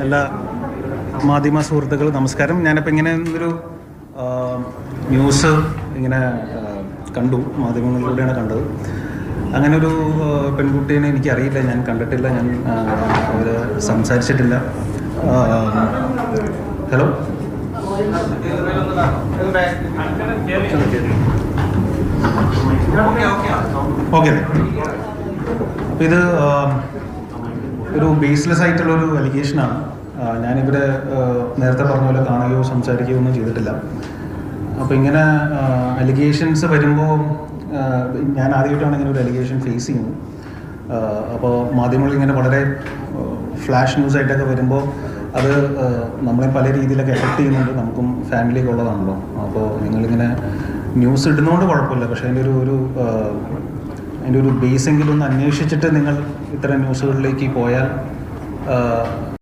എല്ലാ മാധ്യമ സുഹൃത്തുക്കൾ നമസ്കാരം. ഞാനിപ്പോൾ ഇങ്ങനെ ഒരു ന്യൂസ് ഇങ്ങനെ കണ്ടു, മാധ്യമങ്ങളിലൂടെയാണ് കണ്ടത്. അങ്ങനെ ഒരു പെൺകുട്ടീനെ എനിക്കറിയില്ല, ഞാൻ കണ്ടിട്ടില്ല, ഞാൻ അവർ സംസാരിച്ചിട്ടില്ല. Hello, okay. അപ്പോൾ ഇത് ഒരു ബേസ്ലെസ് ആയിട്ടുള്ളൊരു അലിഗേഷനാണ്. ഞാനിവരെ നേരത്തെ പറഞ്ഞ പോലെ കാണുകയോ സംസാരിക്കുകയോ ഒന്നും ചെയ്തിട്ടില്ല. അപ്പോൾ ഇങ്ങനെ അലിഗേഷൻസ് വരുമ്പോൾ ഞാൻ ആദ്യമായിട്ടാണ് ഇങ്ങനെ ഒരു അലിഗേഷൻ ഫേസ് ചെയ്യുന്നത്. അപ്പോൾ മാധ്യമങ്ങളിൽ ഇങ്ങനെ വളരെ ഫ്ലാഷ് ന്യൂസായിട്ടൊക്കെ വരുമ്പോൾ അത് നമ്മളെ പല രീതിയിലൊക്കെ എഫക്റ്റ് ചെയ്യുന്നുണ്ട്. നമുക്കും ഫാമിലിയൊക്കെ ഉള്ളതാണല്ലോ. അപ്പോൾ നിങ്ങളിങ്ങനെ ന്യൂസ് ഇടുന്നതുകൊണ്ട് കുഴപ്പമില്ല, പക്ഷേ അതിൻ്റെ ഒരു ബേസെങ്കിലും ഒന്ന് അന്വേഷിച്ചിട്ട് നിങ്ങൾ ഇത്തരം ന്യൂസുകളിലേക്ക് പോയാൽ